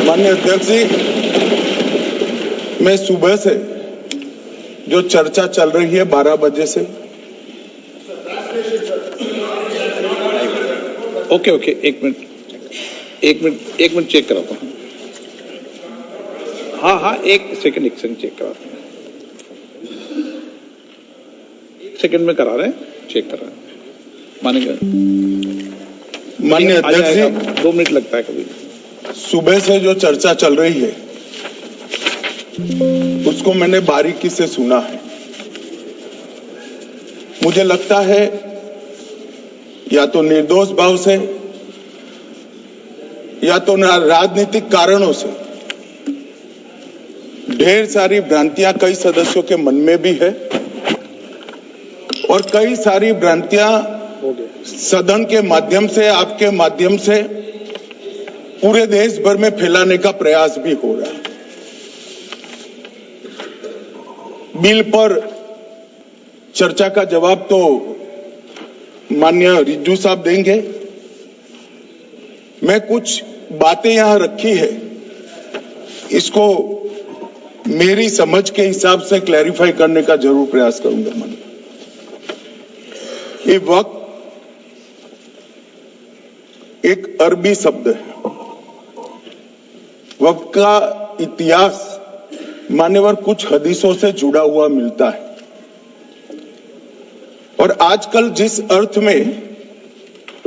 माननीय अध्यक्ष जी, मैं सुबह से जो चर्चा चल रही है 12 बजे से। ओके एक मिनट चेक कराता हूँ। हाँ एक सेकंड चेक कराता हूँ। एक सेकंड में करा रहे हैं, चेक कर रहे हैं। मानेगा माननीय अध्यक्ष जी, 2 मिनट लगता है कभी। सुबह से जो चर्चा चल रही है उसको मैंने बारीकी से सुना है। मुझे लगता है या तो निर्दोष भाव से या तो राजनीतिक कारणों से ढेर सारी भ्रांतियां कई सदस्यों के मन में भी है और कई सारी भ्रांतियां सदन के माध्यम से, आपके माध्यम से पूरे देश भर में फैलाने का प्रयास भी हो रहा है। बिल पर चर्चा का जवाब तो माननीय रिज्जू साहब देंगे। मैं कुछ बातें यहां रखी है, इसको मेरी समझ के हिसाब से क्लैरिफाई करने का जरूर प्रयास करूंगा। माननीय, ये वक्त एक अरबी शब्द है। वक्त का इतिहास मान्यवर कुछ हदीसों से जुड़ा हुआ मिलता है और आजकल जिस अर्थ में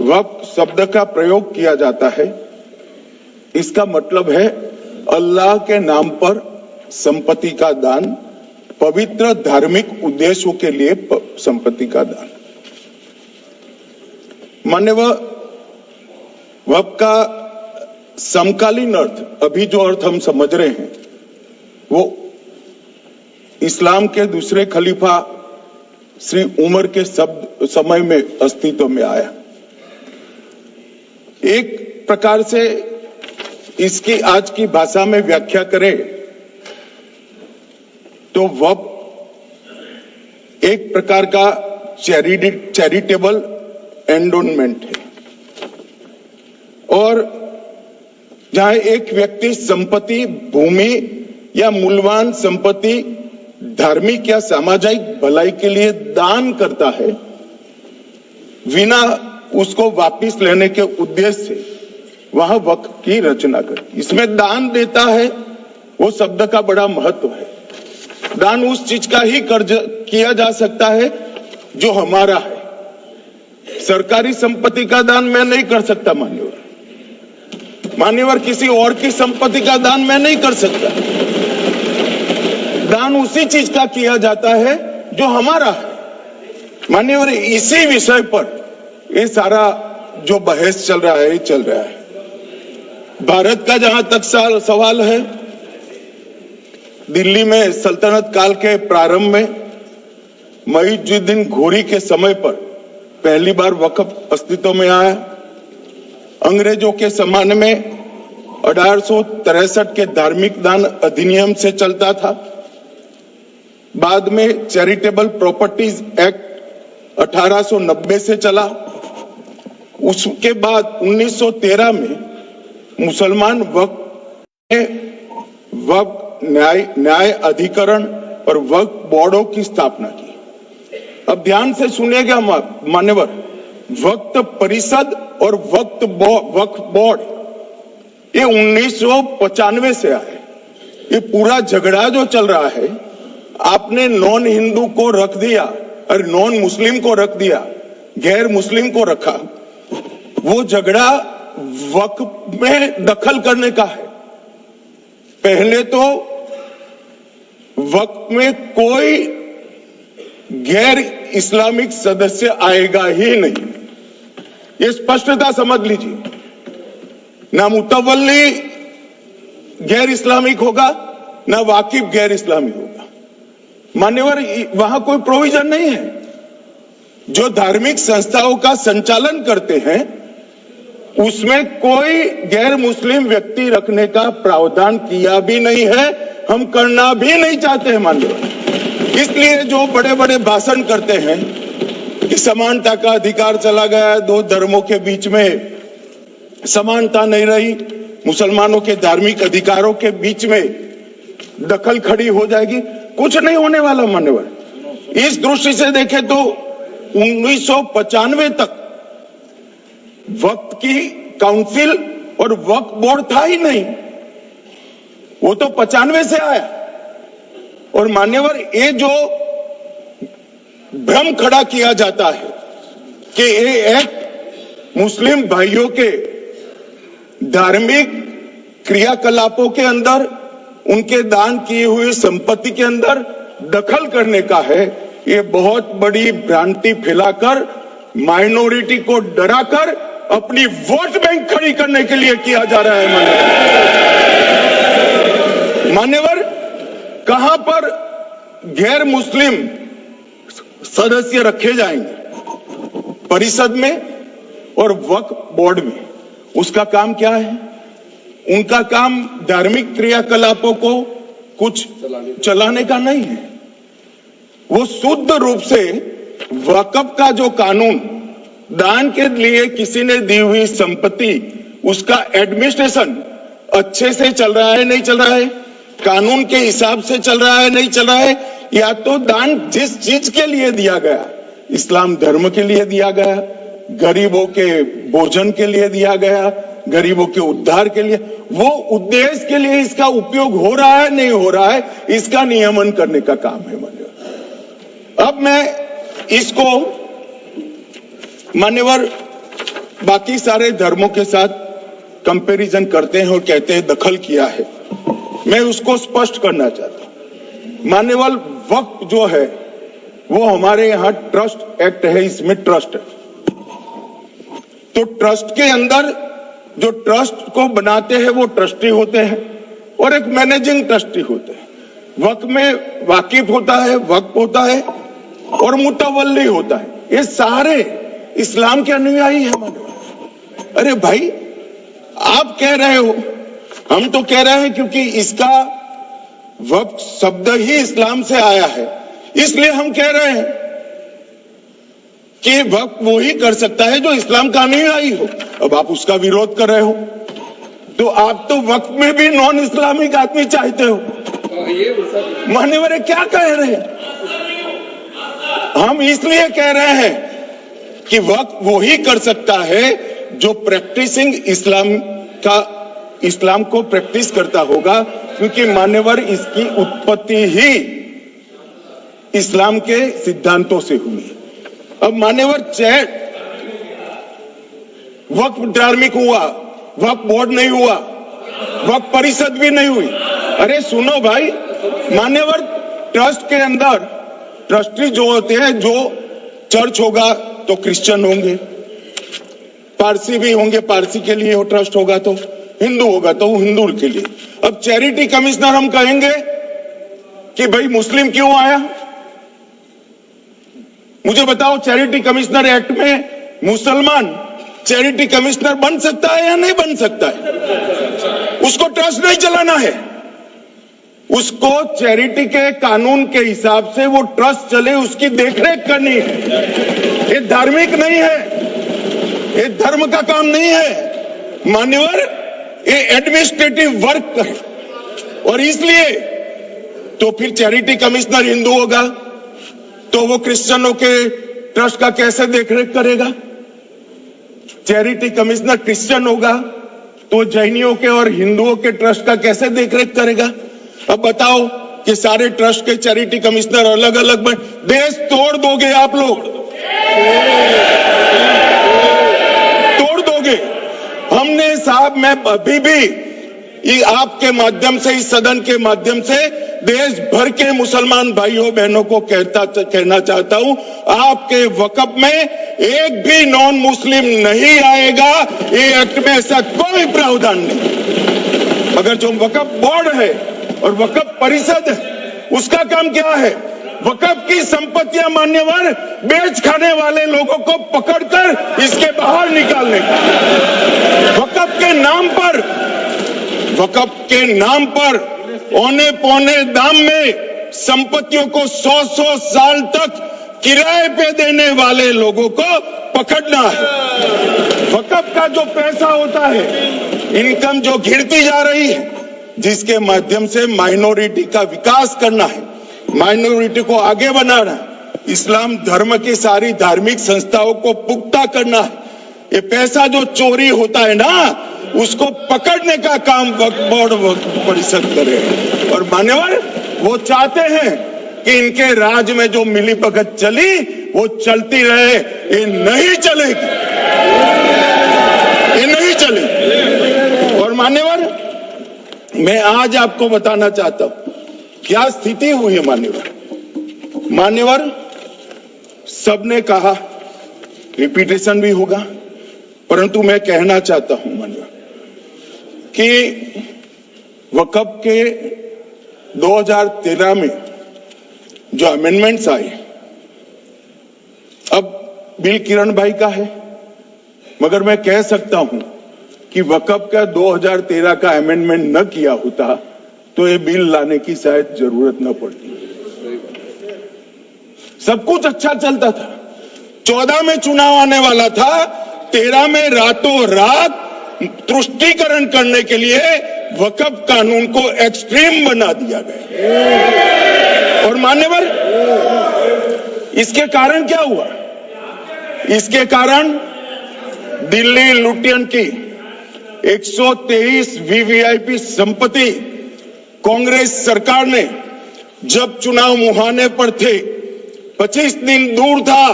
वक्त शब्द का प्रयोग किया जाता है, इसका मतलब है अल्लाह के नाम पर संपत्ति का दान, पवित्र धार्मिक उद्देश्यों के लिए संपत्ति का दान। मान्यवर, वक्त का समकालीन अर्थ, अभी जो अर्थ हम समझ रहे हैं, वो इस्लाम के दूसरे खलीफा श्री उमर के समय में अस्तित्व में आया। एक प्रकार से इसकी आज की भाषा में व्याख्या करें तो वक्त एक प्रकार का चैरिटेबल एंडोनमेंट है और जहां एक व्यक्ति संपत्ति, भूमि या मूल्यवान संपत्ति धार्मिक या सामाजिक भलाई के लिए दान करता है, बिना उसको वापस लेने के उद्देश्य से वहां वक्त की रचना करती। इसमें दान देता है, वो शब्द का बड़ा महत्व है। दान उस चीज का ही किया जा सकता है जो हमारा है। सरकारी संपत्ति का दान मैं नहीं कर सकता। मान्यवर, किसी और की संपत्ति का दान मैं नहीं कर सकता। दान उसी चीज का किया जाता है जो हमारा है। मान्यवर, इसी विषय पर ये सारा जो बहस चल रहा है, चल रहा है। भारत का जहां तक सवाल है, दिल्ली में सल्तनत काल के प्रारंभ में मुइज़ुद्दीन घोरी के समय पर पहली बार वक्फ अस्तित्व में आया। अंग्रेजों के जमाने में 1863 के धार्मिक दान अधिनियम से चलता था। बाद में चैरिटेबल प्रॉपर्टीज एक्ट 1890 से चला। उसके बाद 1913 में मुसलमान वक्फ न्याय अधिकरण और वक्फ बोर्डों की स्थापना की। अब ध्यान से सुनिएगा मान्यवर, वक्फ परिषद और वक्फ बोर्ड ये 1995 से आए। ये पूरा झगड़ा जो चल रहा है, आपने नॉन हिंदू को रख दिया और नॉन मुस्लिम को रख दिया, गैर मुस्लिम को रखा। वो झगड़ा वक्फ में दखल करने का है। पहले तो वक्फ में कोई गैर इस्लामिक सदस्य आएगा ही नहीं, ये स्पष्टता समझ लीजिए। ना मुतवल्ली गैर इस्लामिक होगा, ना वाकिफ गैर इस्लामिक होगा। मान्यवर, वहां कोई प्रोविजन नहीं है। जो धार्मिक संस्थाओं का संचालन करते हैं उसमें कोई गैर मुस्लिम व्यक्ति रखने का प्रावधान किया भी नहीं है, हम करना भी नहीं चाहते हैं। मान्यवर, इसलिए जो बड़े बड़े भाषण करते हैं कि समानता का अधिकार चला गया, दो धर्मों के बीच में समानता नहीं रही, मुसलमानों के धार्मिक अधिकारों के बीच में दखल खड़ी हो जाएगी, कुछ नहीं होने वाला मान्यवर। इस दृष्टि से देखें तो 1995 तक वक्फ की काउंसिल और वक्फ बोर्ड था ही नहीं, वो तो 95 से आया। और मान्यवर, ये जो भ्रम खड़ा किया जाता है कि ये एक्ट मुस्लिम भाइयों के धार्मिक क्रियाकलापों के अंदर, उनके दान की हुई संपत्ति के अंदर दखल करने का है, ये बहुत बड़ी भ्रांति फैलाकर माइनॉरिटी को डराकर अपनी वोट बैंक खड़ी करने के लिए किया जा रहा है। मान्यवर, कहां पर गैर मुस्लिम सदस्य रखे जाएंगे? परिषद में और वक्फ बोर्ड में। उसका काम क्या है? उनका काम धार्मिक क्रियाकलापों को कुछ चलाने का नहीं है। वो शुद्ध रूप से वक्फ का जो कानून, दान के लिए किसी ने दी हुई संपत्ति, उसका एडमिनिस्ट्रेशन अच्छे से चल रहा है, नहीं चल रहा है, कानून के हिसाब से चल रहा है, नहीं चल रहा है, या तो दान जिस चीज के लिए दिया गया, इस्लाम धर्म के लिए दिया गया, गरीबों के भोजन के लिए दिया गया, गरीबों के उद्धार के लिए, वो उद्देश्य के लिए इसका उपयोग हो रहा है, नहीं हो रहा है, इसका नियमन करने का काम है मान्यवर। अब मैं इसको मान्यवर बाकी सारे धर्मों के साथ कंपैरिजन करते हैं और कहते हैं दखल किया है। मैं उसको स्पष्ट करना चाहता हूं। मान्यवर, वक्फ जो है वो हमारे यहां ट्रस्ट एक्ट है, इसमें ट्रस्ट है। तो ट्रस्ट के अंदर जो ट्रस्ट को बनाते हैं वो ट्रस्टी होते हैं और एक मैनेजिंग ट्रस्टी होते हैं। वक्फ में वाकिफ होता है, वक्फ होता है और मुतवल्ली होता है। ये सारे इस्लाम के अनुयायी है मानो। अरे भाई, आप कह रहे हो, हम तो कह रहे हैं क्योंकि इसका वक्फ शब्द ही इस्लाम से आया है, इसलिए हम कह रहे हैं कि वक्फ वो ही कर सकता है जो इस्लाम का अनुयायी हो। अब आप उसका विरोध कर रहे हो, तो आप तो वक्फ में भी नॉन इस्लामिक आदमी चाहते हो। मान्यवर, क्या कह रहे हैं? हम इसलिए कह रहे हैं कि वक्फ वो ही कर सकता है जो प्रैक्टिसिंग इस्लाम को प्रैक्टिस करता होगा, क्योंकि मान्यवर इसकी उत्पत्ति ही इस्लाम के सिद्धांतों से हुई है। अब मान्यवर, वक्फ धार्मिक हुआ, वक्फ बोर्ड नहीं हुआ, वक्फ परिषद भी नहीं हुई। अरे सुनो भाई, मान्यवर, ट्रस्ट के अंदर ट्रस्टी जो होते हैं, जो चर्च होगा तो क्रिश्चियन होंगे, पारसी भी होंगे, पारसी के लिए वो ट्रस्ट होगा, तो हिंदू होगा तो हिंदू के लिए। अब चैरिटी कमिश्नर हम कहेंगे कि भाई मुस्लिम क्यों आया? मुझे बताओ, चैरिटी कमिश्नर एक्ट में मुसलमान चैरिटी कमिश्नर बन सकता है या नहीं बन सकता है? उसको ट्रस्ट नहीं चलाना है, उसको चैरिटी के कानून के हिसाब से वो ट्रस्ट चले, उसकी देखरेख करनी है। ये धार्मिक नहीं है, ये धर्म का काम नहीं है मान्यवर, ये एडमिनिस्ट्रेटिव वर्क है। और इसलिए तो फिर चैरिटी कमिश्नर हिंदू होगा तो वो क्रिश्चियनों के ट्रस्ट का कैसे देखरेख करेगा? चैरिटी कमिश्नर क्रिश्चियन होगा तो जैनियों के और हिंदुओं के ट्रस्ट का कैसे देखरेख करेगा? अब बताओ कि सारे ट्रस्ट के चैरिटी कमिश्नर अलग अलग बन, देश तोड़ दोगे आप लोग, तोड़ दोगे। हमने साहब, मैं अभी भी आपके माध्यम से, इस सदन के माध्यम से देश भर के मुसलमान भाइयों बहनों को कहना चाहता हूं, आपके वक्फ में एक भी नॉन मुस्लिम नहीं आएगा। ये एक्ट में ऐसा कोई प्रावधान नहीं। अगर जो वक्फ बोर्ड है और वक्फ परिषद है, उसका काम क्या है? वक्फ की संपत्तियां मान्यवर बेच खाने वाले लोगों को पकड़कर इसके बाहर निकालने का। वक्फ के नाम पर औने पौने दाम में संपत्तियों को 100-100 साल तक किराए पे देने वाले लोगों को पकड़ना है। वक़्फ़ का जो पैसा होता है, इनकम जो गिरती जा रही है, जिसके माध्यम से माइनॉरिटी का विकास करना है, माइनॉरिटी को आगे बढ़ाना है, इस्लाम धर्म की सारी धार्मिक संस्थाओं को पुख्ता करना है। ये पैसा जो चोरी होता है ना, उसको पकड़ने का काम वक्फ बोर्ड वक्फ परिषद करे। और मान्यवर, वो चाहते हैं कि इनके राज में जो मिलीभगत चली वो चलती रहे। ये नहीं चलेगी, ये नहीं चलेगी। और मान्यवर, मैं आज आपको बताना चाहता हूं क्या स्थिति हुई है। मान्यवर, सबने कहा, रिपीटेशन भी होगा, परंतु मैं कहना चाहता हूं मान्यवर कि वक़्फ़ के 2013 में जो अमेंडमेंट्स आए, अब बिल किरण भाई का है, मगर मैं कह सकता हूं कि वक़्फ़ का 2013 का अमेंडमेंट न किया होता तो ये बिल लाने की शायद जरूरत न पड़ती। सब कुछ अच्छा चलता था। 14 में चुनाव आने वाला था, 13 में रातों रात तुष्टीकरण करने के लिए वक़्फ़ कानून को एक्सट्रीम बना दिया गया। और मान्यवर, इसके कारण क्या हुआ? इसके कारण दिल्ली लुटियन की 123 वीवीआईपी संपत्ति कांग्रेस सरकार ने जब चुनाव मुहाने पर थे, 25 दिन दूर था,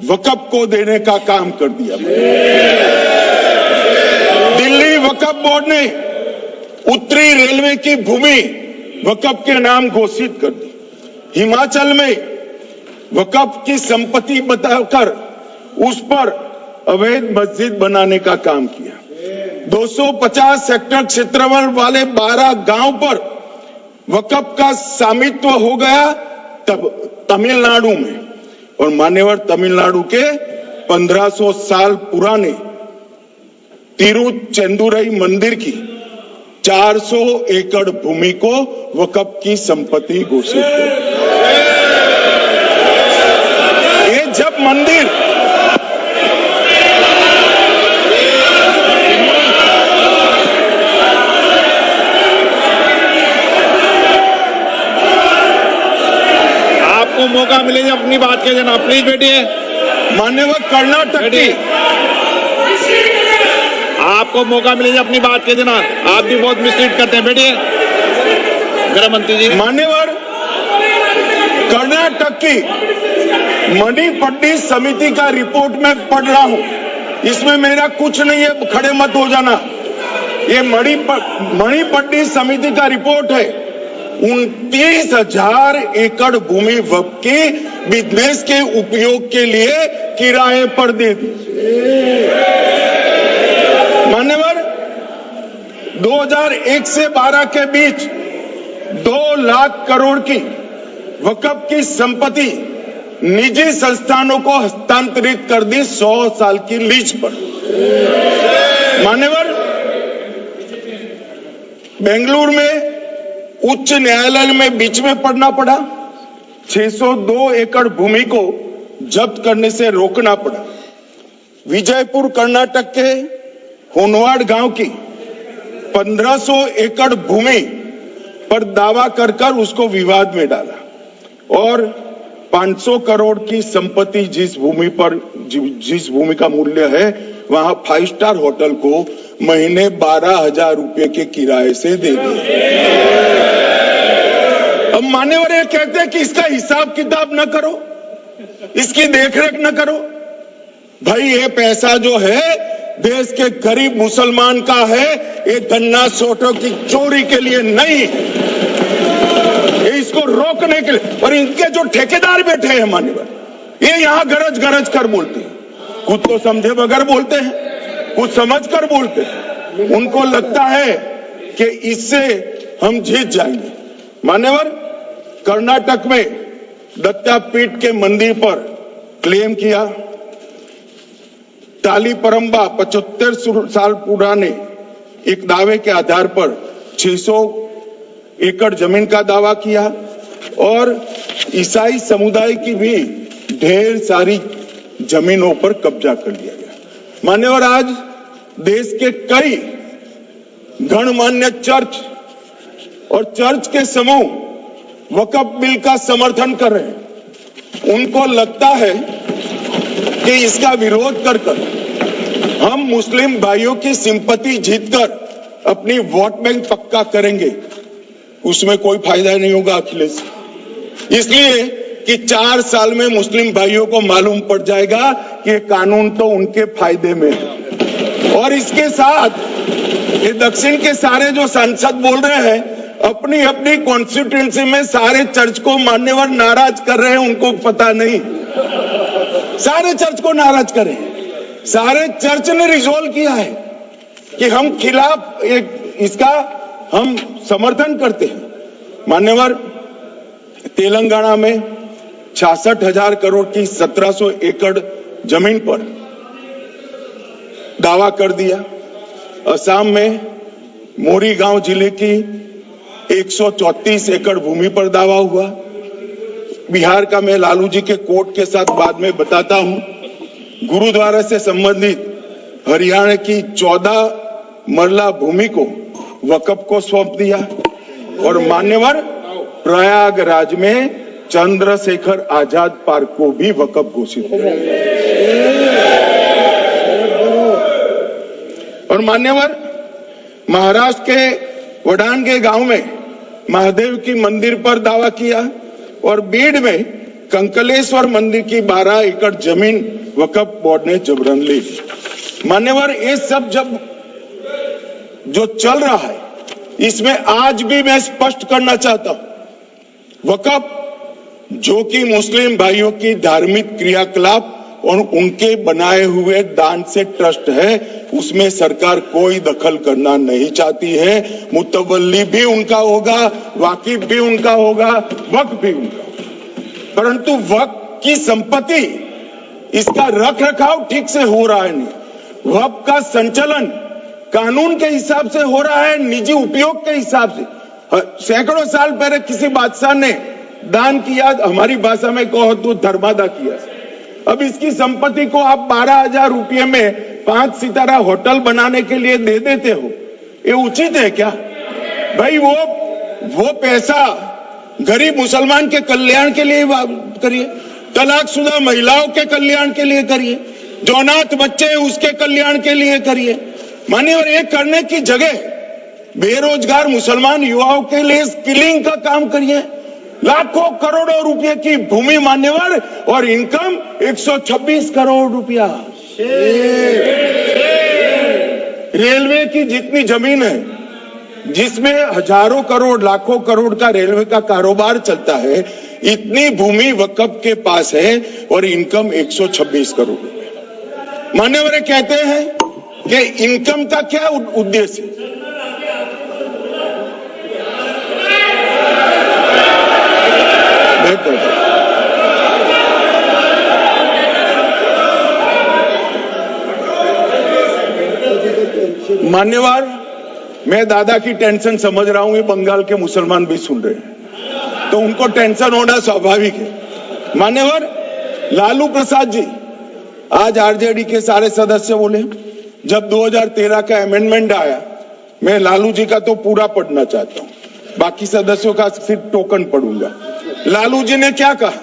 वक़्फ़ को देने का काम कर दिया। दिल्ली वक़्फ़ बोर्ड ने उत्तरी रेलवे की भूमि वक़्फ़ के नाम घोषित कर दी। हिमाचल में वक़्फ़ की संपत्ति बताकर उस पर अवैध मस्जिद बनाने का काम किया। 250 हेक्टेयर क्षेत्रफल वाले 12 गांव पर वक़्फ़ का स्वामित्व हो गया तब तमिलनाडु में। और मान्यवर, तमिलनाडु के 1500 साल पुराने तिरुचेंदुरई मंदिर की 400 एकड़ भूमि को वक़्फ़ की संपत्ति घोषित कर। ये जब मंदिर आपको मौका मिले अपनी बात के जना, प्लीज बैठिए। मान्यवर, कर्नाटक की, आपको मौका मिले अपनी बात के जना, आप भी बहुत मिसलीड करते हैं। बैठिए गृह मंत्री जी। मान्यवर, कर्नाटक की मणिपट्टी समिति का रिपोर्ट मैं पढ़ रहा हूं, इसमें मेरा कुछ नहीं है, खड़े मत हो जाना। ये मणिपट्टी समिति का रिपोर्ट है। 29,000 एकड़ भूमि वक़्फ़ की बिजनेस के उपयोग के लिए किराए पर दे दी। मान्यवर, 2001 से 12 के बीच 2 लाख करोड़ की वक़्फ़ की संपत्ति निजी संस्थानों को हस्तांतरित कर दी 100 साल की लीज पर। मान्यवर, बेंगलुरु में उच्च न्यायालय में बीच में पढ़ना पड़ा, 602 एकड़ भूमि को जब्त करने से रोकना पड़ा। विजयपुर कर्नाटक के होनवाड़ गांव की 1500 एकड़ भूमि पर दावा कर उसको विवाद में डाला और 500 करोड़ की संपत्ति जिस भूमि का मूल्य है वहां 5 स्टार होटल को महीने 12,000 रुपए के किराए से दे दिया। अब मान्यवर ये कहते हैं कि इसका हिसाब किताब न करो, इसकी देखरेख न करो। भाई, ये पैसा जो है देश के गरीब मुसलमान का है, ये गन्ना सोटों की चोरी के लिए नहीं, ये इसको रोकने के लिए। और इनके जो ठेकेदार बैठे हैं मान्यवर, ये यहां गरज गरज कर बोलते हैं, कुछ तो समझे बगैर बोलते हैं, कुछ समझ कर बोलते हैं। उनको लगता है कि इससे हम जीत जाएंगे। मान्यवर, कर्नाटक में दत्तापीठ के मंदिर पर क्लेम किया, तालीपरंबा 75 साल पुराने एक दावे के आधार पर 600 एकड़ जमीन का दावा किया और ईसाई समुदाय की भी ढेर सारी जमीनों पर कब्जा कर लिया गया। मान्यवर, आज देश के कई गणमान्य चर्च और चर्च के समूह वक्फ बिल का समर्थन कर रहे हैं। उनको लगता है कि इसका विरोध कर हम मुस्लिम भाइयों की सिंपैथी जीतकर अपनी वोट बैंक पक्का करेंगे। उसमें कोई फायदा नहीं होगा अखिलेश, इसलिए कि 4 साल में मुस्लिम भाइयों को मालूम पड़ जाएगा कि कानून तो उनके फायदे में है। और इसके साथ ये दक्षिण के सारे जो सांसद बोल रहे हैं, अपनी अपनी कॉन्स्टिट्यूएंसी में सारे चर्च को मान्यवर नाराज कर रहे हैं, उनको पता नहीं। सारे चर्च को नाराज करें, सारे चर्च ने रिजोल्व किया है कि हम खिलाफ इसका हम समर्थन करते हैं। मान्यवर, तेलंगाना में 66,000 करोड़ की 1700 एकड़ जमीन पर दावा कर दिया। असम में मोरीगांव जिले की 134 एकड़ भूमि पर दावा हुआ। बिहार का मैं लालू जी के कोर्ट के साथ बाद में बताता हूं। गुरुद्वारा से संबंधित हरियाणा की 14 मरला भूमि को वक्फ को सौंप दिया। और मान्यवर, प्रयागराज में चंद्रशेखर आजाद पार्क को भी वक्फ घोषित किया। और मान्यवर, महाराष्ट्र के वडानगे गांव में महादेव की मंदिर पर दावा किया। और बीड में कंकलेश्वर मंदिर की 12 एकड़ जमीन वक्फ बोर्ड ने जबरन ली। मान्यवर, ये सब जब जो चल रहा है, इसमें आज भी मैं स्पष्ट करना चाहता हूं, वक्फ जो कि मुस्लिम भाइयों की धार्मिक क्रियाकलाप और उनके बनाए हुए दान से ट्रस्ट है, उसमें सरकार कोई दखल करना नहीं चाहती है। मुतवल्ली भी उनका होगा, वाकिफ भी उनका होगा, वक्फ भी उनका होगा। परंतु वक्फ की संपत्ति, इसका रख रखाव ठीक से हो रहा है नहीं। वक्फ का संचालन कानून के हिसाब से हो रहा है, निजी उपयोग के हिसाब से। सैकड़ों साल पहले किसी बादशाह ने दान किया, हमारी भाषा में कहो तो धर्मादा किया। अब इसकी संपत्ति को आप 12,000 रुपये में 5 सितारा होटल बनाने के लिए दे देते हो, ये उचित है क्या भाई? वो पैसा गरीब मुसलमान के कल्याण के लिए करिए, तलाकशुदा महिलाओं के कल्याण के लिए करिए, जो अनाथ बच्चे हैं उसके कल्याण के लिए करिए। मानिए, और ये करने की जगह बेरोजगार मुसलमान युवाओं के लिए स्किलिंग का काम करिए। लाखों करोड़ों रुपए की भूमि मान्यवर, और इनकम 126 करोड़ रुपया। रेलवे की जितनी जमीन है, जिसमें हजारों करोड़ लाखों करोड़ का रेलवे का कारोबार चलता है, इतनी भूमि वक्फ के पास है और इनकम 126 करोड़ रुपए। मान्यवर कहते हैं कि इनकम का क्या उद्देश्य है? मान्यवर, मैं दादा की टेंशन समझ रहा हूं, ये बंगाल के मुसलमान भी सुन रहे हैं, तो उनको टेंशन होना स्वाभाविक है। मान्यवर, लालू प्रसाद जी, आज आरजेडी के सारे सदस्य बोले, जब 2013 का अमेंडमेंट आया, मैं लालू जी का तो पूरा पढ़ना चाहता हूं, बाकी सदस्यों का सिर्फ टोकन पढ़ूंगा। लालू जी ने क्या कहा?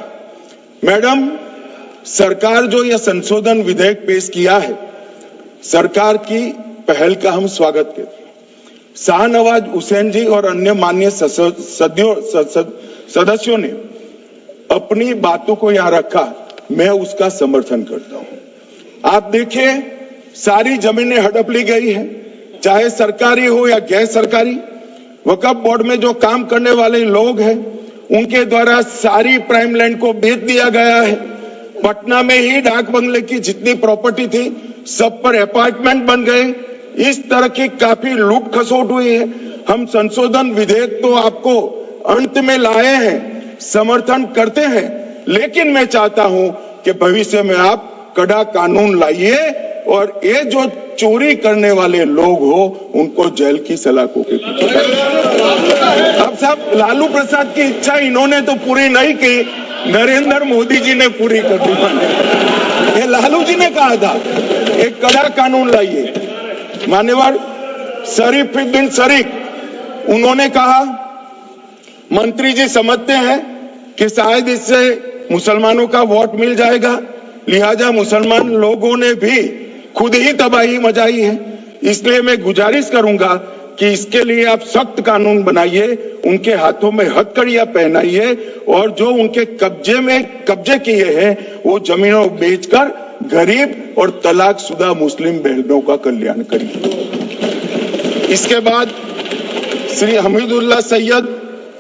मैडम, सरकार जो यह संशोधन विधेयक पेश किया है, सरकार की पहल का हम स्वागत करते हैं। शाहनवाज हुसैन जी और अन्य माननीय सदस्यों ने अपनी बातों को यहां रखा, मैं उसका समर्थन करता हूं। आप देखिए, सारी जमीनें हड़प ली गई है, चाहे सरकारी हो या गैर सरकारी। वक्फ बोर्ड में जो काम करने वाले लोग हैं, उनके द्वारा सारी प्राइम लैंड को बेच दिया गया है। पटना में ही डाक बंगले की जितनी प्रॉपर्टी थी, सब पर अपार्टमेंट बन गए। इस तरह की काफी लूट खसोट हुई है। हम संशोधन विधेयक तो आपको अंत में लाए हैं, समर्थन करते हैं, लेकिन मैं चाहता हूं कि भविष्य में आप कड़ा कानून लाइए और ये जो चोरी करने वाले लोग हो, उनको जेल की सलाखों के पीछे। अब साहब, लालू प्रसाद की इच्छा इन्होंने तो पूरी नहीं की, नरेंद्र मोदी जी ने पूरी कर दी। ये लालू जी ने कहा था एक कड़ा कानून लाइए। मान्यवर शरीफुद्दीन शरीफ उन्होंने कहा मंत्री जी समझते हैं कि शायद इससे मुसलमानों का वोट मिल जाएगा, लिहाजा मुसलमान लोगों ने भी खुद ही तबाही मचाई है, इसलिए मैं गुजारिश करूंगा कि इसके लिए आप सख्त कानून बनाइए, उनके हाथों में हथकड़ियां पहनाइए और जो उनके कब्जे किए हैं वो जमीनों बेचकर गरीब और तलाकशुदा मुस्लिम बहनों का कल्याण करिए। इसके बाद श्री हमीदुल्लाह सैयद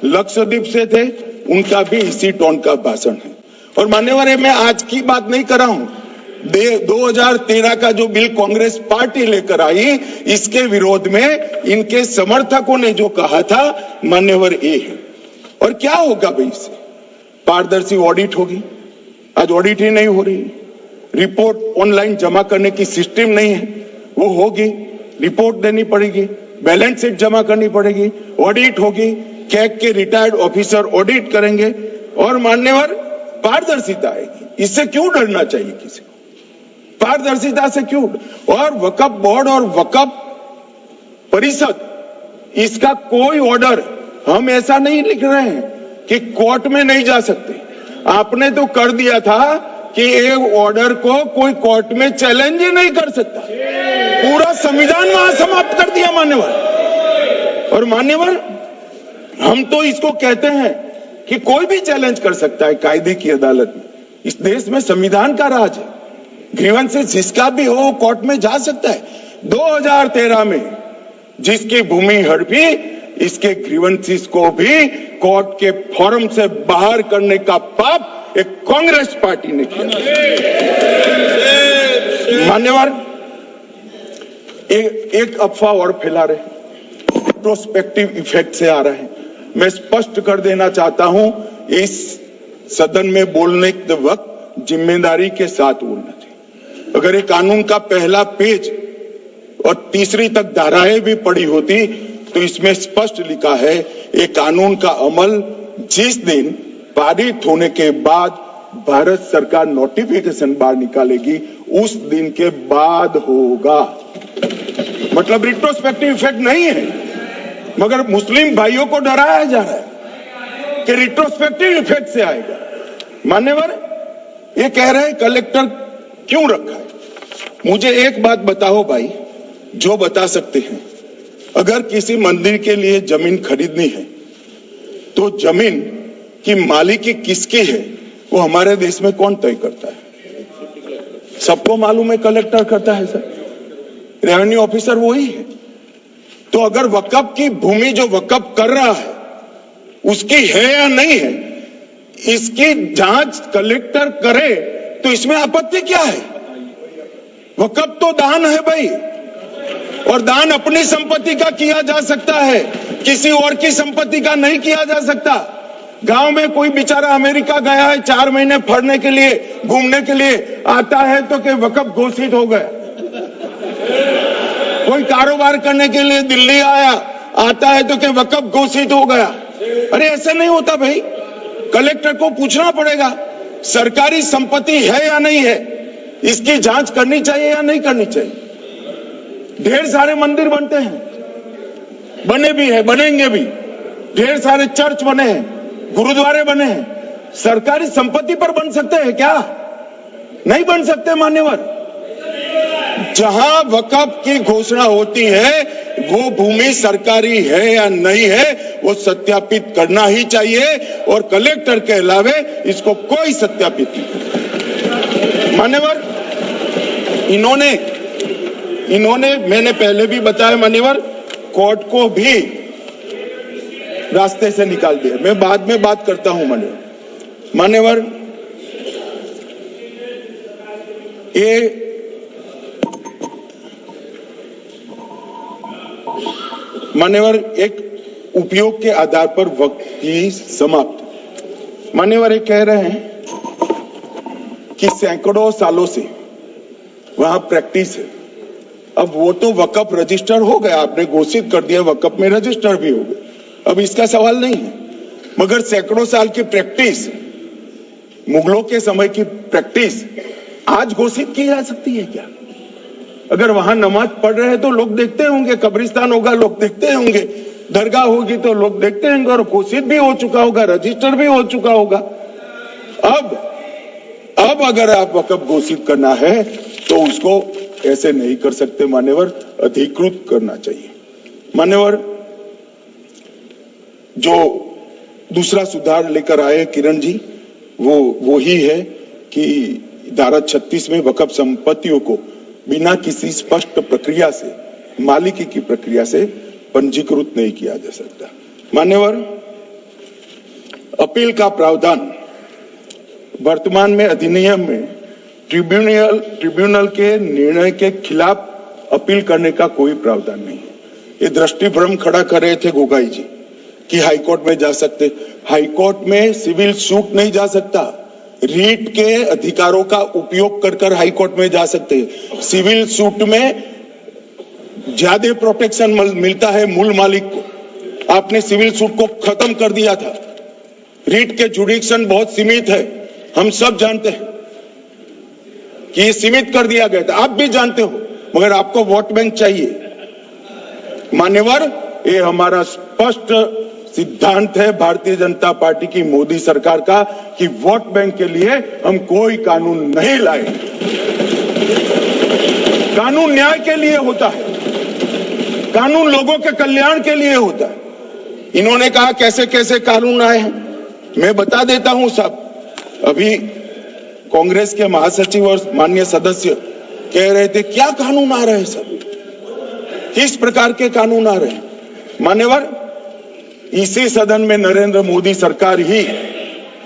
लक्षद्वीप से थे, उनका भी इसी टोन का भाषण है। और मान्यवर मैं आज की बात नहीं कर रहा हूं, 2013 का जो बिल कांग्रेस पार्टी लेकर आई, इसके विरोध में इनके समर्थकों ने जो कहा था मान्यवर ये है। और क्या होगा भाई इससे? पारदर्शी ऑडिट होगी, आज ऑडिट ही नहीं हो रही, रिपोर्ट ऑनलाइन जमा करने की सिस्टम नहीं है, वो होगी, रिपोर्ट देनी पड़ेगी, बैलेंस शीट जमा करनी पड़ेगी, ऑडिट होगी, कैग के रिटायर्ड ऑफिसर ऑडिट करेंगे और मान्यवर पारदर्शिता आएगी। इससे क्यों डरना चाहिए किसी को? पारदर्शिता से क्यों? और वक्फ बोर्ड और वक्फ परिषद, इसका कोई ऑर्डर हम ऐसा नहीं लिख रहे हैं कि कोर्ट में नहीं जा सकते। आपने तो कर दिया था कि एक ऑर्डर को कोई कोर्ट में चैलेंज ही नहीं कर सकता, पूरा संविधान वहां समाप्त कर दिया मान्यवर। और मान्यवर हम तो इसको कहते हैं कि कोई भी चैलेंज कर सकता है कायदे की अदालत में। इस देश में संविधान का राज है, ग्रीवेंसेस जिसका भी हो कोर्ट में जा सकता है। 2013 में जिसकी भूमि हड़पी, इसके ग्रीवेंसेस को भी कोर्ट के फोरम से बाहर करने का पाप एक कांग्रेस पार्टी ने किया। मान्यवर एक अफवाह और फैला रहे, प्रोस्पेक्टिव इफेक्ट से आ रहा है। मैं स्पष्ट कर देना चाहता हूं, इस सदन में बोलने के वक्त जिम्मेदारी के साथ बोलना चाहिए। अगर ये कानून का पहला पेज और तीसरी तक धाराएं भी पड़ी होती तो इसमें स्पष्ट लिखा है ये कानून का अमल जिस दिन पारित होने के बाद भारत सरकार नोटिफिकेशन बाहर निकालेगी उस दिन के बाद होगा। मतलब रिट्रोस्पेक्टिव इफेक्ट नहीं है, मगर मुस्लिम भाइयों को डराया जा रहा है कि रिट्रोस्पेक्टिव इफेक्ट से आएगा। मान्यवर ये कह रहे हैं कलेक्टर क्यों रखा है? मुझे एक बात बताओ भाई, जो बता सकते हैं, अगर किसी मंदिर के लिए जमीन खरीदनी है तो जमीन की मालिकी किसकी है वो हमारे देश में कौन तय करता है? सबको मालूम है, कलेक्टर करता है सर, रेवेन्यू ऑफिसर वही है। तो अगर वक्फ की भूमि जो वक्फ कर रहा है उसकी है या नहीं है, इसकी जांच कलेक्टर करे तो इसमें आपत्ति क्या है? वक्फ तो दान है भाई, और दान अपनी संपत्ति का किया जा सकता है, किसी और की संपत्ति का नहीं किया जा सकता। गांव में कोई बेचारा अमेरिका गया है 4 महीने पढ़ने के लिए, घूमने के लिए, आता है तो कि वक्फ घोषित हो गया। कोई कारोबार करने के लिए दिल्ली आया, आता है तो कि वक्फ घोषित हो गया। अरे ऐसा नहीं होता भाई, कलेक्टर को पूछना पड़ेगा सरकारी संपत्ति है या नहीं है, इसकी जांच करनी चाहिए या नहीं करनी चाहिए। ढेर सारे मंदिर बनते हैं, बने भी है, बनेंगे भी, ढेर सारे चर्च बने हैं, गुरुद्वारे बने हैं, सरकारी संपत्ति पर बन सकते हैं क्या? नहीं बन सकते मान्यवर। जहां वक्फ की घोषणा होती है वो भूमि सरकारी है या नहीं है वो सत्यापित करना ही चाहिए, और कलेक्टर के अलावे इसको कोई सत्यापित नहीं। मान्यवर इन्होंने मैंने पहले भी बताया मान्यवर, कोर्ट को भी रास्ते से निकाल दिया। मैं बाद में बात करता हूं मान्यवर ये मान्यवर एक उपयोग के आधार पर वक्त की समाप्त। मान्यवर ये कह रहे हैं कि सैकड़ों सालों से वहां प्रैक्टिस है। अब वो तो वक्फ रजिस्टर हो गया, आपने घोषित कर दिया, वक्फ में रजिस्टर भी हो गया, अब इसका सवाल नहीं है। मगर सैकड़ों साल की प्रैक्टिस, मुगलों के समय की प्रैक्टिस आज घोषित की जा सकती है क्या? अगर वहां नमाज पढ़ रहे हैं तो लोग देखते होंगे, कब्रिस्तान होगा लोग देखते होंगे, दरगाह होगी तो लोग देखते होंगे, और घोषित भी हो चुका होगा, रजिस्टर भी हो चुका होगा। अब अगर आप वक्फ घोषित करना है तो उसको ऐसे नहीं कर सकते मान्यवर, अधिकृत करना चाहिए। मान्यवर, जो दूसरा सुधार लेकर आए किरण जी, वो ही है कि धारा 36 में वक्फ संपत्तियों को बिना किसी स्पष्ट प्रक्रिया से, मालिकी की प्रक्रिया से पंजीकृत नहीं किया जा सकता। मान्यवर, अपील का प्रावधान वर्तमान में अधिनियम में ट्रिब्यूनल के निर्णय के खिलाफ अपील करने का कोई प्रावधान नहीं है। ये दृष्टिभ्रम खड़ा कर रहे थे गोगाई जी कि हाईकोर्ट में जा सकते। हाईकोर्ट में सिविल सूट नहीं जा सकता, रीट के अधिकारों का उपयोग कर हाईकोर्ट में जा सकते। सिविल सूट में ज्यादा प्रोटेक्शन मिलता है मूल मालिक को। आपने सिविल सूट को खत्म कर दिया था। रीट के जुडिक्शन बहुत सीमित है, हम सब जानते हैं कि ये सीमित कर दिया गया था, आप भी जानते हो, मगर आपको वोट बैंक चाहिए। मान्यवर, ये हमारा स्पष्ट सिद्धांत है भारतीय जनता पार्टी की, मोदी सरकार का, कि वोट बैंक के लिए हम कोई कानून नहीं लाए। कानून न्याय के लिए होता है, कानून लोगों के कल्याण के लिए होता है। इन्होंने कहा कैसे कैसे कानून आए हैं, मैं बता देता हूं साहब। अभी कांग्रेस के महासचिव और माननीय सदस्य कह रहे थे क्या कानून आ रहे हैं सब, किस प्रकार के कानून आ रहे हैं। मान्यवर, इसी सदन में नरेंद्र मोदी सरकार ही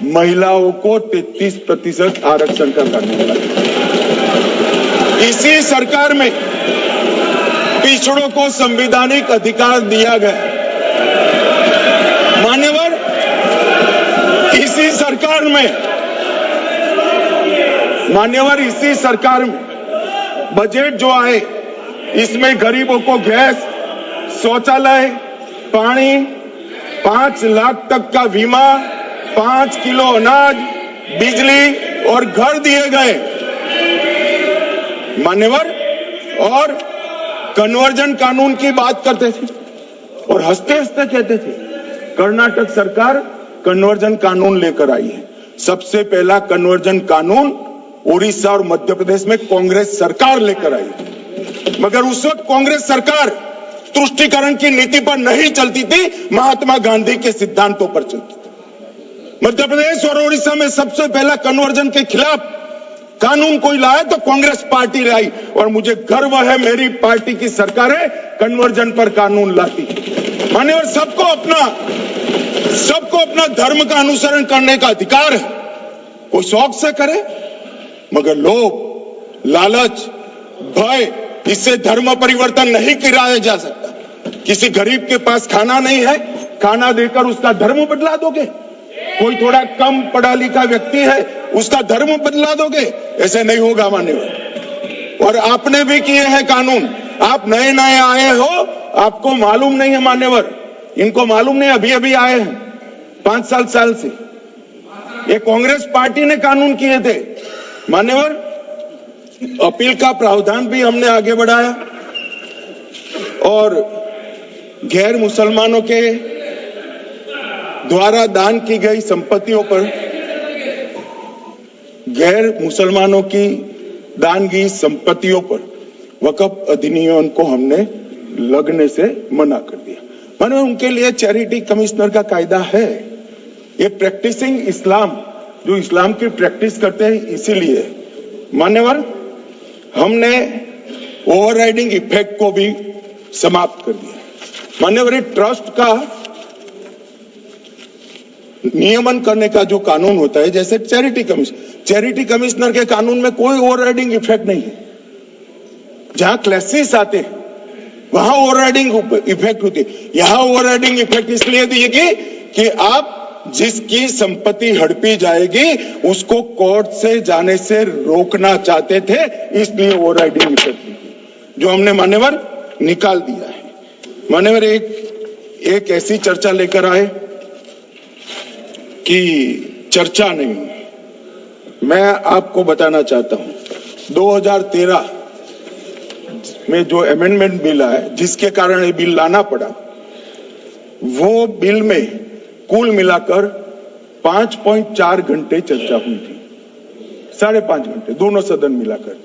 महिलाओं को 33% आरक्षण का कानून लाया। इसी सरकार में पिछड़ों को संवैधानिक अधिकार दिया गया। मान्यवर, इसी सरकार में बजट जो आए, इसमें गरीबों को गैस, शौचालय, पानी, 5 लाख तक का बीमा, 5 किलो अनाज, बिजली और घर दिए गए। मान्यवर, और कन्वर्जन कानून की बात करते थे और हंसते हंसते कहते थे कर्नाटक सरकार कन्वर्जन कानून लेकर आई है। सबसे पहला कन्वर्जन कानून उड़ीसा और मध्य प्रदेश में कांग्रेस सरकार लेकर आई, मगर उस वक्त कांग्रेस सरकार तुष्टीकरण की नीति पर नहीं चलती थी, महात्मा गांधी के सिद्धांतों पर चलती थी। मध्य प्रदेश और उड़ीसा में सबसे पहला कन्वर्जन के खिलाफ कानून कोई लाया तो कांग्रेस पार्टी लाई, और मुझे गर्व है मेरी पार्टी की सरकारें कन्वर्जन पर कानून लाती। मान्यवर, सबको अपना धर्म का अनुसरण करने का अधिकार है, कोई शौक से करे, मगर लोभ, लालच, भय, इससे धर्म परिवर्तन नहीं कराया जा सकता। किसी गरीब के पास खाना नहीं है, खाना देकर उसका धर्म बदला दोगे? कोई थोड़ा कम पढ़ा लिखा व्यक्ति है, उसका धर्म बदला दोगे? ऐसे नहीं होगा मान्यवर। और आपने भी किए हैं कानून, आप नए नए आए हो, आपको मालूम नहीं है मान्यवर, इनको मालूम नहीं, अभी अभी आए हैं 5 साल से। ये कांग्रेस पार्टी ने कानून किए थे मान्यवर। अपील का प्रावधान भी हमने आगे बढ़ाया, और गैर मुसलमानों के द्वारा दान की गई संपत्तियों पर, गैर मुसलमानों की दान की संपत्तियों पर वक्फ अधिनियम को हमने लगने से मना कर दिया। माने उनके लिए चैरिटी कमिश्नर का कायदा है। ये प्रैक्टिसिंग इस्लाम, जो इस्लाम की प्रैक्टिस करते हैं, इसीलिए मान्यवर हमने ओवरराइडिंग इफेक्ट को भी समाप्त कर दिया। मान्यवर, ट्रस्ट का नियमन करने का जो कानून होता है, जैसे चैरिटी कमिश्नर के कानून में कोई ओवरराइडिंग इफेक्ट नहीं है। जहां क्लासेस आते हैं वहां ओवरराइडिंग इफेक्ट होती है। यहां ओवरराइडिंग इफेक्ट इसलिए दिएगी कि आप जिसकी संपत्ति हड़पी जाएगी उसको कोर्ट से जाने से रोकना चाहते थे, इसलिए ओवरराइडिंग इफेक्ट जो हमने मान्यवर निकाल दिया है। मान्यवर, एक ऐसी चर्चा लेकर आए कि चर्चा नहीं, मैं आपको बताना चाहता हूं 2013 में जो अमेंडमेंट बिल आया, जिसके कारण ये बिल लाना पड़ा, वो बिल में कुल मिलाकर 5.4 घंटे चर्चा हुई थी, 5.5 घंटे दोनों सदन मिलाकर।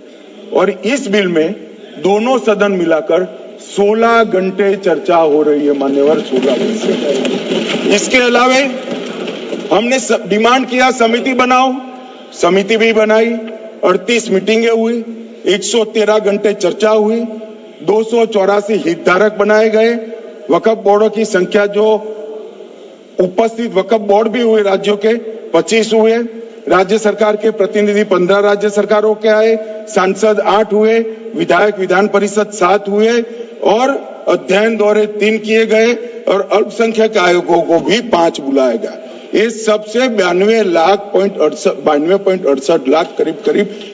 और इस बिल में दोनों सदन मिलाकर 16 घंटे चर्चा हो रही है मान्यवर, 16 घंटे। इसके अलावे हमने डिमांड किया समिति बनाओ, समिति भी बनाई, 38 मीटिंगें हुई, 113 घंटे चर्चा हुई, 284 हितधारक बनाए गए, वक्फ बोर्डों की संख्या जो उपस्थित वक्फ बोर्ड भी हुए राज्यों के 25 हुए, राज्य सरकार के प्रतिनिधि 15 राज्य सरकारों के आए, सांसद 8 हुए, विधायक विधान परिषद 7 हुए और अध्ययन दौरे 3 किए गए और अल्पसंख्यक आयोगों को भी 5 बुलाया गया। ये सबसे 92.68 लाख करीब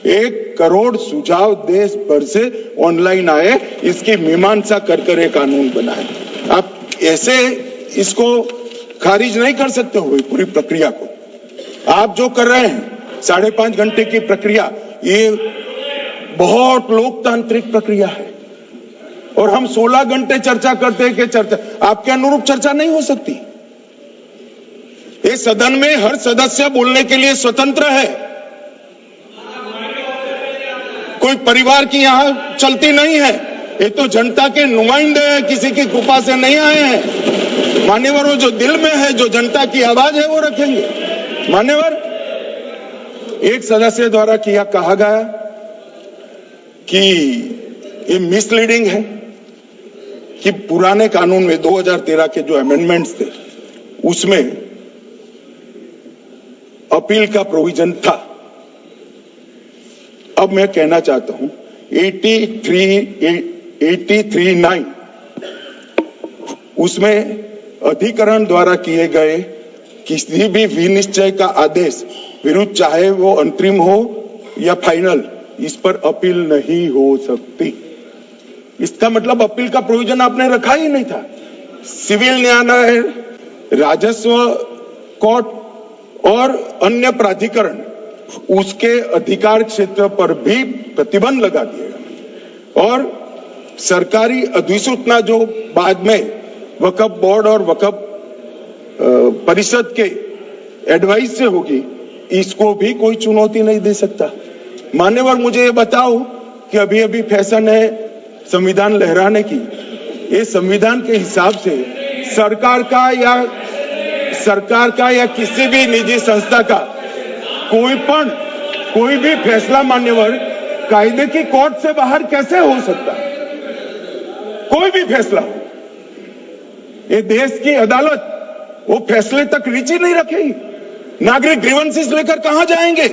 1 करोड़ सुझाव देश भर से ऑनलाइन आए, इसकी मीमांसा कर ये कानून बना है। आप ऐसे इसको खारिज नहीं कर सकते हो पूरी प्रक्रिया को। आप जो कर रहे हैं 5.5 घंटे की प्रक्रिया, ये बहुत लोकतांत्रिक प्रक्रिया है और हम 16 घंटे चर्चा करते हैं कि चर्चा आपके अनुरूप चर्चा नहीं हो सकती। इस सदन में हर सदस्य बोलने के लिए स्वतंत्र है, कोई परिवार की यहां चलती नहीं है, ये तो जनता के नुमाइंदे हैं, किसी की कृपा से नहीं आए हैं। मान्यवर, वो जो दिल में है, जो जनता की आवाज है वो रखेंगे। मान्यवर, एक सदस्य द्वारा कहा गया कि ये मिसलीडिंग है कि पुराने कानून में 2013 के जो अमेंडमेंट्स थे उसमें अपील का प्रोविजन था। अब मैं कहना चाहता हूं 83(9) उसमें अधिकरण द्वारा किए गए किसी भी विनिश्चय का आदेश विरुद्ध, चाहे वो अंतरिम हो या फाइनल, इस पर अपील नहीं हो सकती। इसका मतलब अपील का प्रोविजन आपने रखा ही नहीं था। सिविल न्यायालय, राजस्व कोर्ट और अन्य प्राधिकरण, उसके अधिकार क्षेत्र पर भी प्रतिबंध लगा दिया गया और सरकारी अधिसूचना जो बाद में वक्फ बोर्ड और वक्फ परिषद के एडवाइस से होगी, इसको भी कोई चुनौती नहीं दे सकता। मान्यवर, मुझे ये बताओ कि अभी फैशन है संविधान लहराने की, ये संविधान के हिसाब से सरकार का या किसी भी निजी संस्था का कोई भी फैसला मान्यवर कायदे की कोर्ट से बाहर कैसे हो सकता है? कोई भी फैसला हो, ये देश की अदालत वो फैसले तक रीच नहीं रखेगी। नागरिक ग्रीवेंसेस लेकर कहां जाएंगे?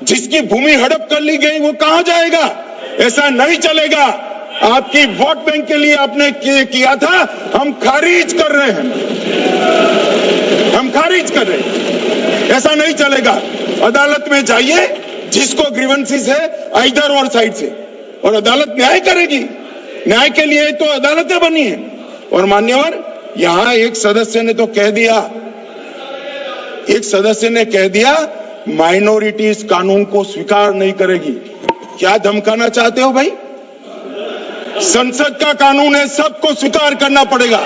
जिसकी भूमि हड़प कर ली गई वो कहां जाएगा? ऐसा नहीं चलेगा। आपकी वोट बैंक के लिए आपने किया था, हम खारिज कर रहे हैं, ऐसा नहीं चलेगा। अदालत में जाइए, जिसको ग्रीवेंसेस है इधर और साइड से, और अदालत न्याय करेगी। न्याय के लिए तो अदालतें बनी है। और मान्यवर, यहां एक सदस्य ने कह दिया माइनॉरिटी इस कानून को स्वीकार नहीं करेगी। क्या धमकाना चाहते हो भाई? संसद का कानून है, सबको स्वीकार करना पड़ेगा।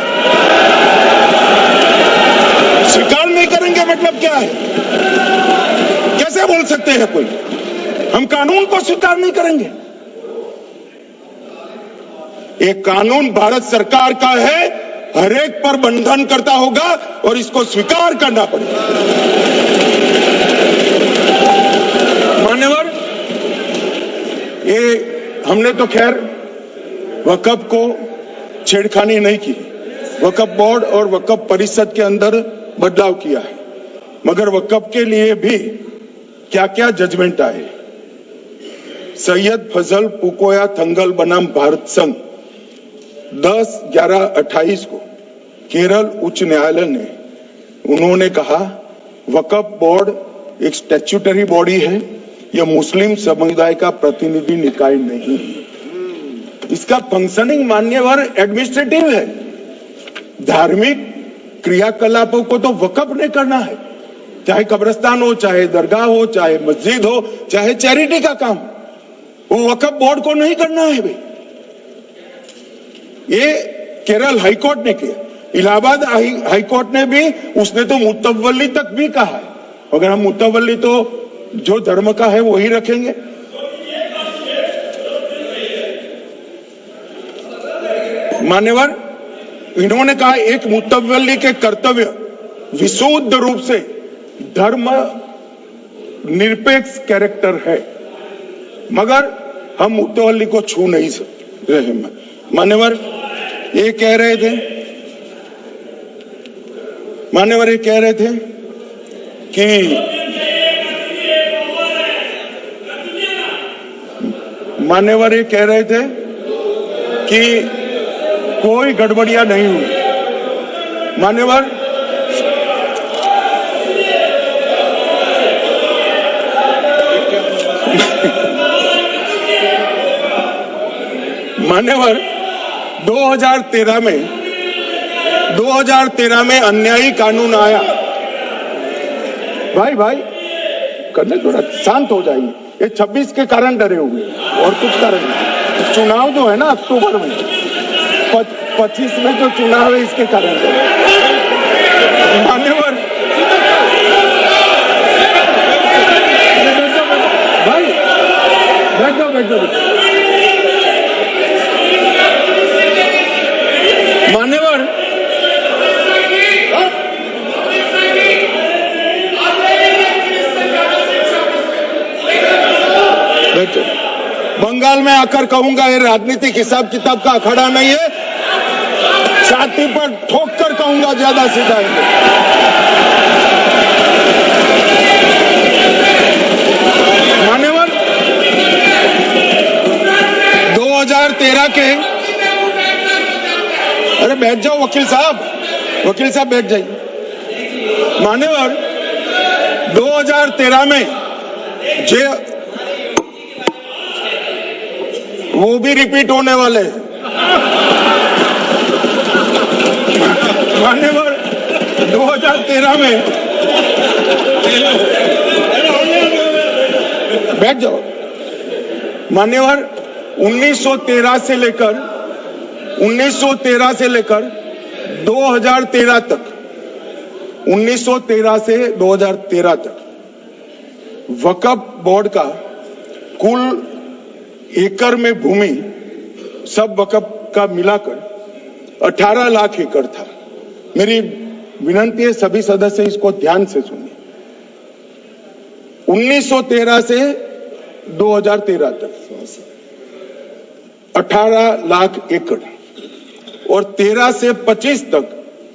स्वीकार नहीं करेंगे मतलब क्या है? कैसे बोल सकते हैं कोई हम कानून को स्वीकार नहीं करेंगे? एक कानून भारत सरकार का है, हर एक पर बंधन करता होगा और इसको स्वीकार करना पड़ेगा। मान्यवर, ये हमने तो खैर वक्फ को छेड़खानी नहीं की, वक्फ बोर्ड और वक्फ परिषद के अंदर बदलाव किया है, मगर वक्फ के लिए भी क्या क्या जजमेंट आए। सैयद फजल पुकोया थंगल बनाम भारत संघ 10/11/28 को केरल उच्च न्यायालय ने उन्होंने कहा वक्फ बोर्ड एक स्टैट्यूटरी बॉडी है, यह मुस्लिम समुदाय का प्रतिनिधि निकाय नहीं है। इसका फंक्शनिंग मान्यवर एडमिनिस्ट्रेटिव है। धार्मिक क्रियाकलापों को तो वक्फ ने करना है, चाहे कब्रिस्तान हो, चाहे दरगाह हो, चाहे मस्जिद हो, चाहे चैरिटी का काम। वो वक्फ बोर्ड को नहीं करना है भाई। ये केरल हाईकोर्ट ने किया, इलाहाबाद हाईकोर्ट ने भी, उसने तो मुतवल्ली तक भी कहा है। अगर हम मुतवल्ली तो जो धर्म का है वही रखेंगे। मान्यवर, इन्होंने कहा एक मुतवल्ली के कर्तव्य विशुद्ध रूप से धर्म निरपेक्ष कैरेक्टर है, मगर हम मुतवल्ली को छू नहीं रहे। मान्यवर ये कह रहे थे, मान्यवर ये कह रहे थे कि मान्यवर ये कह रहे थे कि कोई गड़बड़ियां नहीं हुई। मान्यवर, मान्यवर 2013 में अन्यायी कानून आया। भाई करने थोड़ा शांत हो जाइए। ये 26 के कारण डरे हुए और कुछ कारण नहीं। चुनाव जो है ना अक्टूबर में, 25 में जो चुनाव है इसके कारण डरे। मान्यवर भाई बैठ जाओ। मान्यवर बंगाल में आकर कहूंगा ये राजनीतिक हिसाब किताब का अखाड़ा नहीं है, छाती पर ठोक कर कहूंगा, ज्यादा सीधा है। मान्यवर 2013 के, अरे बैठ जाओ वकील साहब बैठ जाइए। मान्यवर 2013 में वो भी रिपीट होने वाले हैं। मान्यवर 2013 में बैठ जाओ। मान्यवर 1913 से लेकर 2013 तक 1913 से 2013 तक वक्फ बोर्ड का कुल एकड़ में भूमि सब वक्फ का मिलाकर 18 लाख एकड़ था। मेरी विनंती है सभी सदस्य इसको ध्यान से सुनिए। 1913 से 2013 तक 18 लाख एकड़ और 13 से 25 तक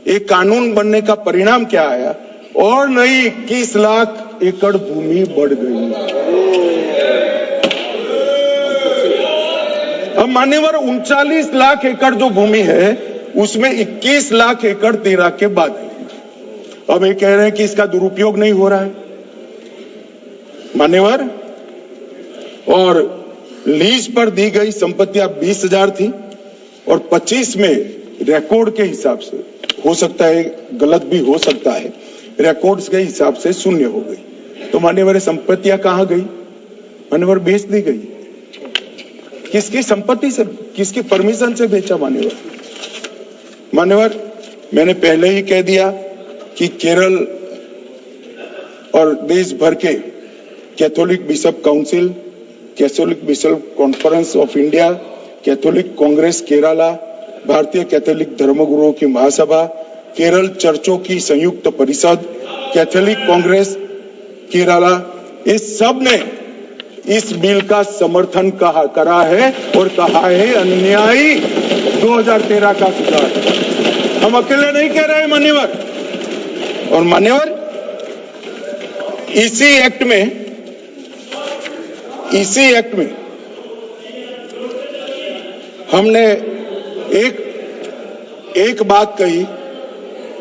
एक कानून बनने का परिणाम क्या आया, और नई 21 लाख एकड़ भूमि बढ़ गई। अब मान्यवर 39 लाख एकड़ जो भूमि है उसमें 21 लाख एकड़ 13 के बाद है। अब ये कह रहे हैं कि इसका दुरुपयोग नहीं हो रहा है। मान्यवर, और लीज पर दी गई संपत्तियां 20,000 थी और 25 में रिकॉर्ड के हिसाब से, हो सकता है गलत भी हो सकता है, रिकॉर्ड्स के हिसाब से शून्य हो गई। तो मान्यवर संपत्तियां कहां गई? मान्यवर बेच दी गई। किसकी संपत्ति से, किसकी परमिशन से बेचा? मान्यवर मैंने पहले ही कह दिया कि केरल और देश भर के Catholic bishop council, Catholic bishop conference of India, Catholic Congress Kerala, भारतीय कैथोलिक धर्मगुरुओं की महासभा, केरल चर्चों की संयुक्त परिषद, कैथोलिक कांग्रेस केरला, इस सब ने इस बिल का समर्थन करा है और कहा है अन्यायी 2013 का सुधार। हम अकेले नहीं कह रहे मान्यवर। और मान्यवर इसी एक्ट में हमने एक बात कही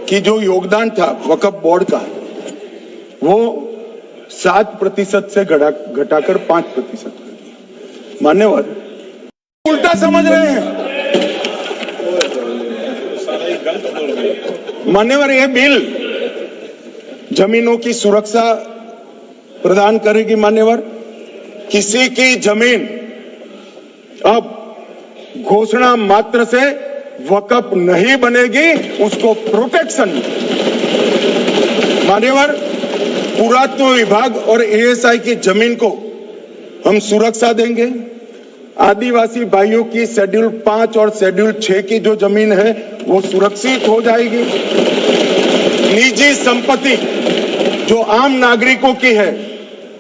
कि जो योगदान था वक्फ बोर्ड का वो 7% से घटाकर 5% कर दिया। मान्यवर उल्टा समझ रहे हैं। मान्यवर यह बिल जमीनों की सुरक्षा प्रदान करेगी। मान्यवर किसी की जमीन अब घोषणा मात्र से वक्फ नहीं बनेगी, उसको प्रोटेक्शन। मान्यवर, पुरातत्व विभाग और एएसआई की जमीन को हम सुरक्षा देंगे। आदिवासी भाइयों की शेड्यूल 5 और शेड्यूल 6 की जो जमीन है वो सुरक्षित हो जाएगी। निजी संपत्ति जो आम नागरिकों की है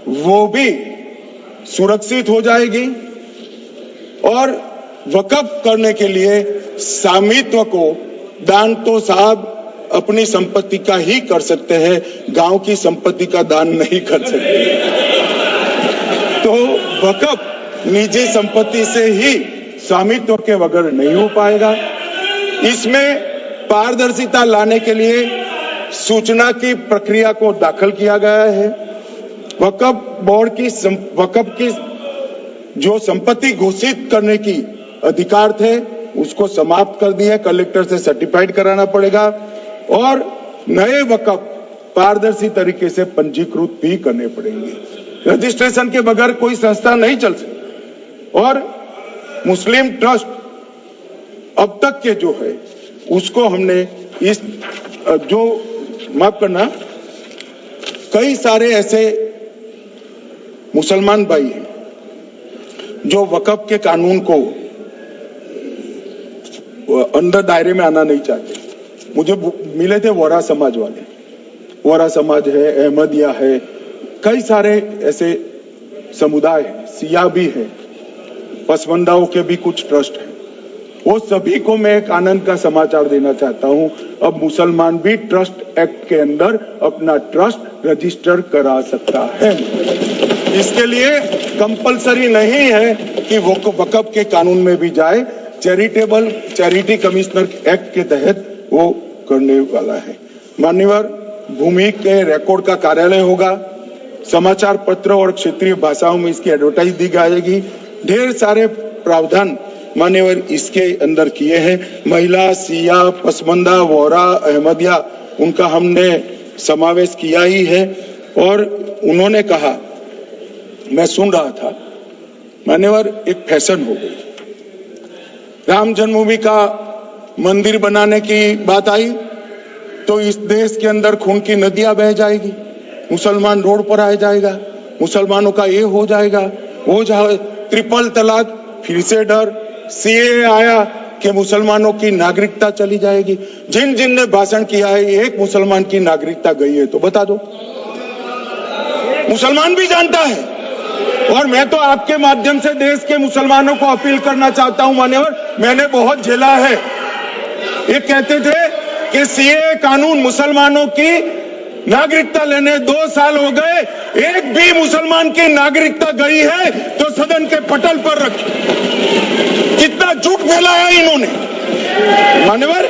वो भी सुरक्षित हो जाएगी। और वक्फ करने के लिए स्वामित्व को दान तो साहब अपनी संपत्ति का ही कर सकते हैं, गांव की संपत्ति का दान नहीं कर सकते। तो वक्फ निजी संपत्ति से ही स्वामित्व के बगैर नहीं हो पाएगा। इसमें पारदर्शिता लाने के लिए सूचना की प्रक्रिया को दाखिल किया गया है। वक्फ बोर्ड की वक्फ की जो संपत्ति घोषित करने की अधिकार थे उसको समाप्त कर दिए, कलेक्टर से सर्टिफाइड कराना पड़ेगा और नए वक्फ पारदर्शी तरीके से पंजीकृत भी करने पड़ेंगे। रजिस्ट्रेशन के बगैर कोई संस्था नहीं चल सकती। और मुस्लिम ट्रस्ट अब तक के जो है उसको हमने इस जो माफ करना, कई सारे ऐसे मुसलमान भाई हैं जो वक्फ के कानून को अंदर दायरे में आना नहीं चाहते। मुझे मिले थे वोरा समाज वाले, वोरा समाज है, अहमदिया है, कई सारे ऐसे समुदाय हैं, सिया भी है, पसमंदाओं के भी कुछ ट्रस्ट है। वो सभी को मैं एक आनंद का समाचार देना चाहता हूं, अब मुसलमान भी ट्रस्ट एक्ट के अंदर अपना ट्रस्ट रजिस्टर करा सकता है। इसके लिए कंपलसरी नहीं है कि वो वक्फ के कानून में भी जाए, चैरिटी कमिश्नर एक्ट के तहत वो करने वाला है। मान्यवर, भूमि के रिकॉर्ड का कार्यालय होगा, समाचार पत्र और क्षेत्रीय भाषाओं में इसकी एडवर्टाइज दी जाएगी। ढेर सारे प्रावधान मान्यवर इसके अंदर किए हैं। महिला, सिया, पसमंदा, वोरा, अहमदिया, उनका हमने समावेश किया ही है। और उन्होंने कहा, मैं सुन रहा था, मान्यवर एक फैशन हो गई, राम जन्मभूमि का मंदिर बनाने की बात आई तो इस देश के अंदर खून की नदियां बह जाएगी, मुसलमान रोड पर आ जाएगा, मुसलमानों का ये हो जाएगा, वो जाए, ट्रिपल तलाक, फिर से डर, सीए आया कि मुसलमानों की नागरिकता चली जाएगी। जिन जिन ने भाषण किया है, एक मुसलमान की नागरिकता गई है तो बता दो। मुसलमान भी जानता है। और मैं तो आपके माध्यम से देश के मुसलमानों को अपील करना चाहता हूं, मान्यवर, मैंने बहुत झेला है। ये कहते थे कि सीए कानून मुसलमानों की नागरिकता लेने 2 साल हो गए, एक भी मुसलमान की नागरिकता गई है तो सदन के पटल पर रखी। कितना झूठ फैलाया इन्होंने। मान्यवर,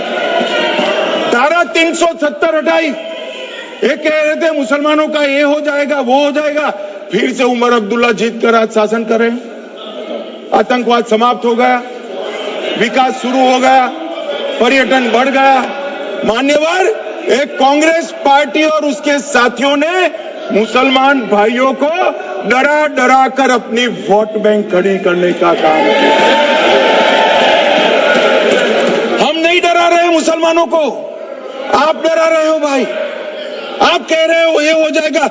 धारा 370 हटाई, ये कह रहे थे मुसलमानों का ये हो जाएगा, वो हो जाएगा, फिर से उमर अब्दुल्ला जीत कर आज शासन कर रहे हैं। आतंकवाद समाप्त हो गया, विकास शुरू हो गया, पर्यटन बढ़ गया। मान्यवर, एक कांग्रेस पार्टी और उसके साथियों ने मुसलमान भाइयों को डरा डरा कर अपनी वोट बैंक खड़ी करने का काम किया। हम नहीं डरा रहे मुसलमानों को, आप डरा रहे हो भाई। आप कह रहे हो ये हो जाएगा।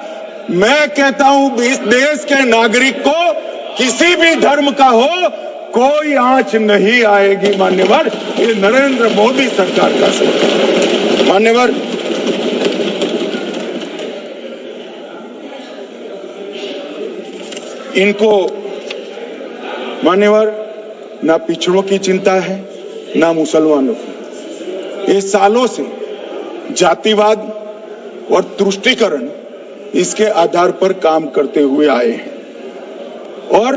मैं कहता हूं इस देश के नागरिक को किसी भी धर्म का हो कोई आंच नहीं आएगी। मान्यवर, ये नरेंद्र मोदी सरकार का सरकार। मान्यवर, इनको मान्यवर ना पिछड़ों की चिंता है ना मुसलमानों की। ये सालों से जातिवाद और तुष्टीकरण इसके आधार पर काम करते हुए आए हैं और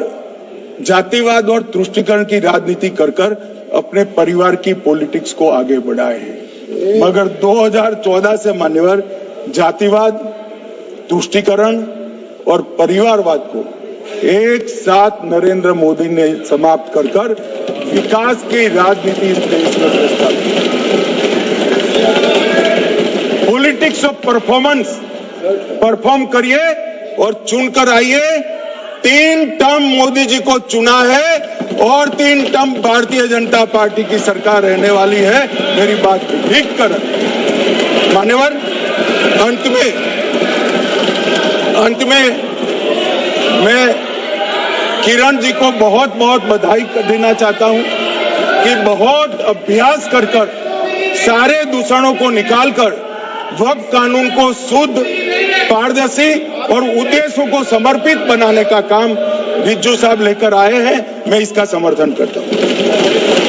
जातिवाद और तुष्टीकरण की राजनीति कर कर अपने परिवार की पॉलिटिक्स को आगे बढ़ाए हैं। मगर 2014 से मान्यवर जातिवाद, तुष्टीकरण और परिवारवाद को एक साथ नरेंद्र मोदी ने समाप्त कर कर विकास की राजनीति इस देश में प्रस्तावित। पॉलिटिक्स ऑफ परफॉर्मेंस, परफॉर्म करिए और चुनकर आइए। 3 टर्म मोदी जी को चुना है और 3 टर्म भारतीय जनता पार्टी की सरकार रहने वाली है। मेरी बात ठीक कर मान्यवर। अंत में मैं किरण जी को बहुत बहुत बधाई देना चाहता हूं कि बहुत अभ्यास कर सारे दूषणों को निकालकर वक्फ कानून को शुद्ध, पारदर्शी और उद्देश्यों को समर्पित बनाने का काम रिज्जू साहब लेकर आए हैं। मैं इसका समर्थन करता हूं।